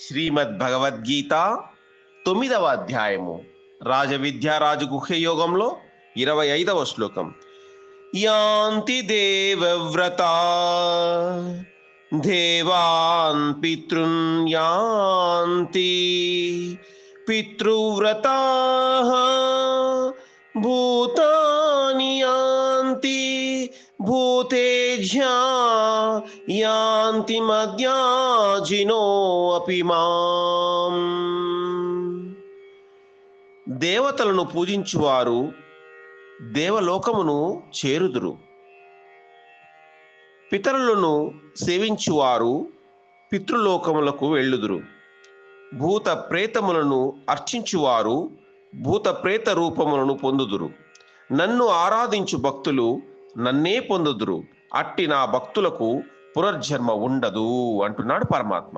శ్రీమద్ భగవద్గీత 9వ అధ్యాయము రాజవిద్యారాజు గుహ్యయోగంలో 25వ శ్లోకం. యాంతి దేవవ్రతా దేవాన్ పితృన్ యాంతి పితృవ్రతా భూతాని యాంతి భూతేజ్యా యాంతి మద్యాజినో అపి మాం. దేవతలను పూజించువారు దేవలోకమును చేరుదురు. పితరులను సేవించువారు పితృలోకములకు వెళ్ళుదురు. భూత ప్రేతములను అర్చించువారు భూత ప్రేత రూపములను పొందుదురు. నన్ను ఆరాధించు భక్తులు నన్నే పొందుదురు. అట్టి నా భక్తులకు పునర్జన్మ ఉండదు అంటున్నాడు పరమాత్మ.